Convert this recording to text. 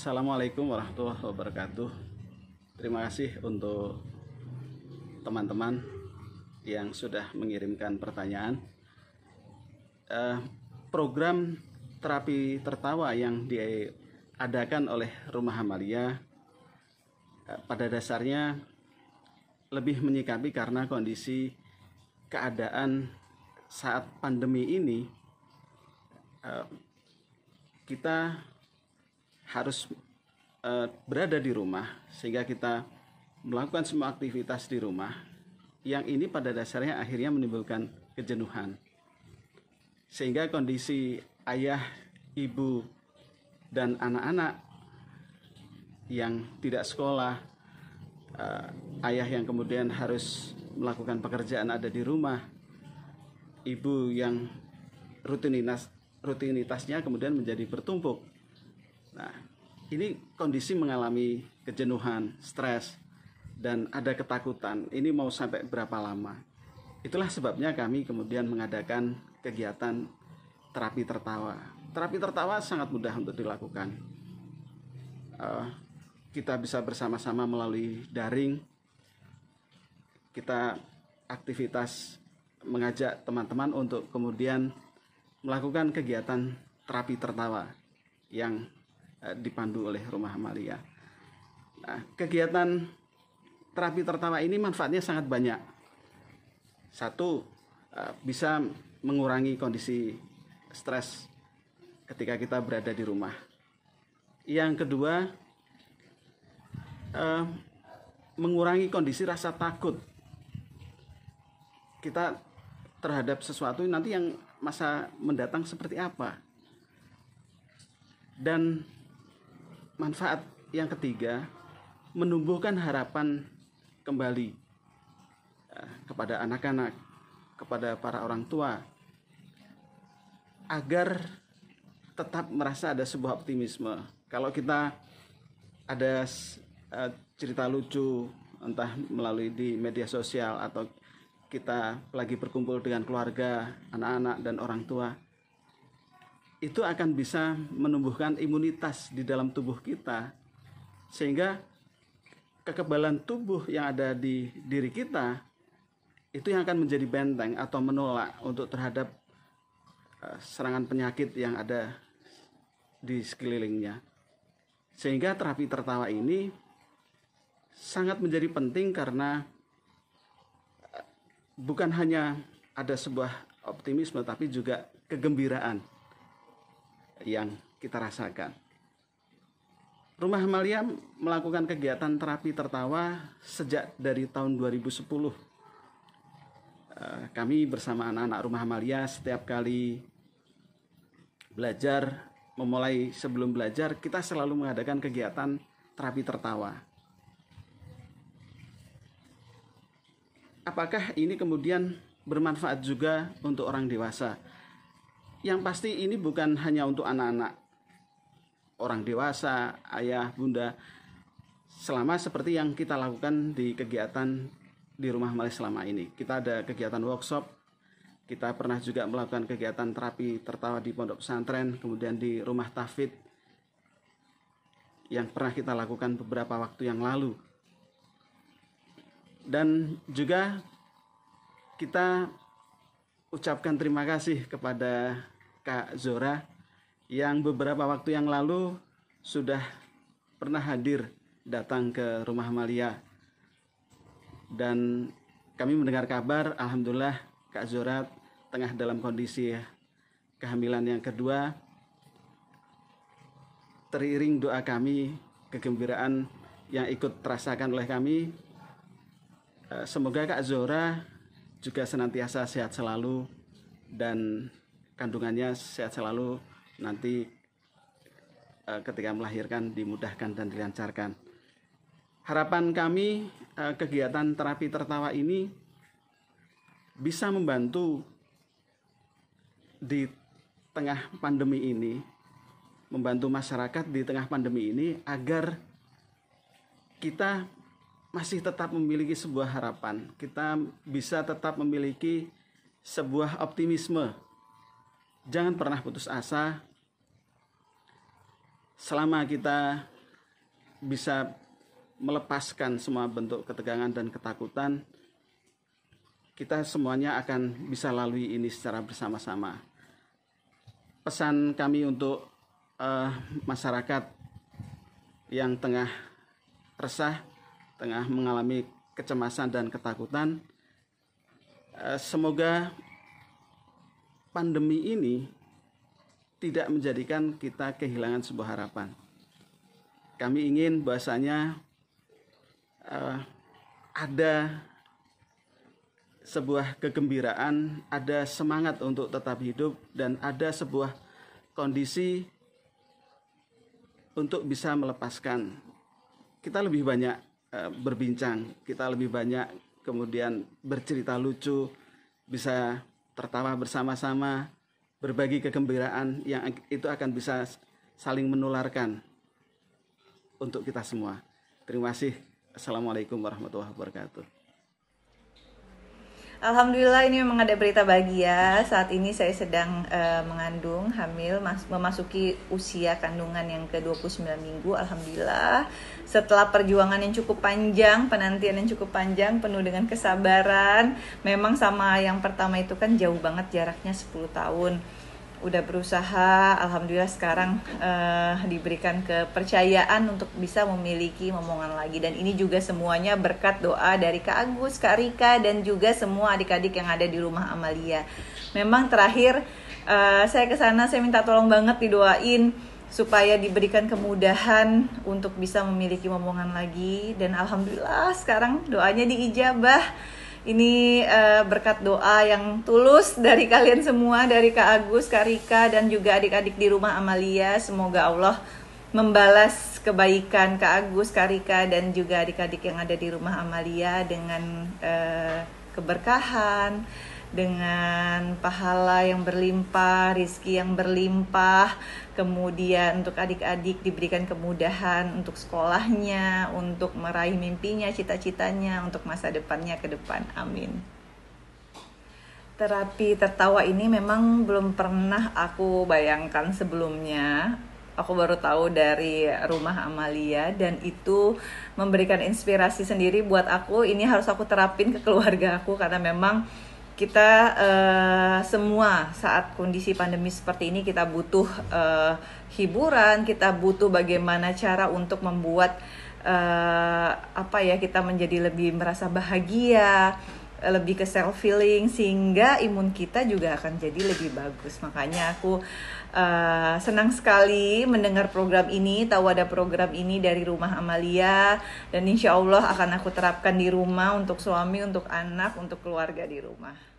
Assalamualaikum warahmatullahi wabarakatuh. Terima kasih untuk teman-teman yang sudah mengirimkan pertanyaan. Program terapi tertawa yang diadakan oleh Rumah Amalia pada dasarnya lebih menyikapi karena kondisi keadaan saat pandemi ini, kita harus berada di rumah, sehingga kita melakukan semua aktivitas di rumah yang ini pada dasarnya akhirnya menimbulkan kejenuhan, sehingga kondisi ayah, ibu, dan anak-anak yang tidak sekolah, ayah yang kemudian harus melakukan pekerjaan ada di rumah, ibu yang rutinitasnya kemudian menjadi bertumpuk. Nah, ini kondisi mengalami kejenuhan, stres, dan ada ketakutan. Ini mau sampai berapa lama? Itulah sebabnya kami kemudian mengadakan kegiatan terapi tertawa. Terapi tertawa sangat mudah untuk dilakukan. Kita bisa bersama-sama melalui daring. Kita aktivitas mengajak teman-teman untuk kemudian melakukan kegiatan terapi tertawa yang dipandu oleh Rumah Amalia. Nah, kegiatan terapi tertawa ini manfaatnya sangat banyak. Satu, bisa mengurangi kondisi stres ketika kita berada di rumah. Yang kedua, mengurangi kondisi rasa takut kita terhadap sesuatu nanti yang masa mendatang seperti apa. Dan manfaat yang ketiga, menumbuhkan harapan kembali kepada anak-anak, kepada para orang tua, agar tetap merasa ada sebuah optimisme. Kalau kita ada cerita lucu, entah melalui di media sosial atau kita lagi berkumpul dengan keluarga, anak-anak, dan orang tua, itu akan bisa menumbuhkan imunitas di dalam tubuh kita, sehingga kekebalan tubuh yang ada di diri kita itu yang akan menjadi benteng atau menolak untuk terhadap serangan penyakit yang ada di sekelilingnya. Sehingga terapi tertawa ini sangat menjadi penting karena bukan hanya ada sebuah optimisme, tapi juga kegembiraan yang kita rasakan. Rumah Amalia melakukan kegiatan terapi tertawa sejak dari tahun 2010. Kami bersama anak-anak Rumah Amalia setiap kali belajar, sebelum belajar, kita selalu mengadakan kegiatan terapi tertawa. Apakah ini kemudian bermanfaat juga untuk orang dewasa? Yang pasti ini bukan hanya untuk anak-anak, orang dewasa, ayah, bunda, selama seperti yang kita lakukan di kegiatan di Rumah Amalia selama ini. Kita ada kegiatan workshop, kita pernah juga melakukan kegiatan terapi tertawa di pondok pesantren, kemudian di rumah tahfidz yang pernah kita lakukan beberapa waktu yang lalu. Dan juga kita ucapkan terima kasih kepada Kak Zora yang beberapa waktu yang lalu sudah pernah hadir datang ke Rumah Amalia. Dan kami mendengar kabar, alhamdulillah Kak Zora tengah dalam kondisi kehamilan yang kedua. Teriring doa kami, kegembiraan yang ikut terasakan oleh kami, semoga Kak Zora juga senantiasa sehat selalu dan kandungannya sehat selalu, nanti ketika melahirkan dimudahkan dan dilancarkan. Harapan kami kegiatan terapi tertawa ini bisa membantu di tengah pandemi ini, membantu masyarakat di tengah pandemi ini agar kita masih tetap memiliki sebuah harapan, kita bisa tetap memiliki sebuah optimisme. Jangan pernah putus asa. Selama kita bisa melepaskan semua bentuk ketegangan dan ketakutan, kita semuanya akan bisa lalui ini secara bersama-sama. Pesan kami untuk masyarakat yang tengah resah, tengah mengalami kecemasan dan ketakutan, semoga pandemi ini tidak menjadikan kita kehilangan sebuah harapan. Kami ingin bahwasanya ada sebuah kegembiraan, ada semangat untuk tetap hidup, dan ada sebuah kondisi untuk bisa melepaskan. Kita lebih banyak berbincang, kita lebih banyak kemudian bercerita lucu, bisa tertawa bersama-sama, berbagi kegembiraan yang itu akan bisa saling menularkan untuk kita semua. Terima kasih. Assalamualaikum warahmatullahi wabarakatuh. Alhamdulillah, ini memang ada berita bahagia. Saat ini saya sedang mengandung, hamil, memasuki usia kandungan yang ke-29 minggu. Alhamdulillah, setelah perjuangan yang cukup panjang, penantian yang cukup panjang, penuh dengan kesabaran. Memang sama yang pertama itu kan jauh banget jaraknya, 10 tahun. Udah berusaha, alhamdulillah sekarang diberikan kepercayaan untuk bisa memiliki momongan lagi. Dan ini juga semuanya berkat doa dari Kak Agus, Kak Rika, dan juga semua adik-adik yang ada di rumah Amalia. Memang terakhir saya ke sana, saya minta tolong banget didoain supaya diberikan kemudahan untuk bisa memiliki momongan lagi. Dan alhamdulillah sekarang doanya diijabah. Ini berkat doa yang tulus dari kalian semua, dari Kak Agus, Kak Rika, dan juga adik-adik di rumah Amalia. Semoga Allah membalas kebaikan Kak Agus, Kak Rika, dan juga adik-adik yang ada di rumah Amalia dengan keberkahan, dengan pahala yang berlimpah, rizki yang berlimpah. Kemudian untuk adik-adik diberikan kemudahan untuk sekolahnya, untuk meraih mimpinya, cita-citanya, untuk masa depannya ke depan. Amin. Terapi tertawa ini memang belum pernah aku bayangkan sebelumnya. Aku baru tahu dari rumah Amalia, dan itu memberikan inspirasi sendiri buat aku. Ini harus aku terapin ke keluarga aku, karena memang kita semua saat kondisi pandemi seperti ini kita butuh hiburan, kita butuh bagaimana cara untuk membuat kita menjadi lebih merasa bahagia, lebih ke self feeling, sehingga imun kita juga akan jadi lebih bagus. Makanya aku senang sekali mendengar program ini, tahu ada program ini dari rumah Amalia, dan insya Allah akan aku terapkan di rumah untuk suami, untuk anak, untuk keluarga di rumah.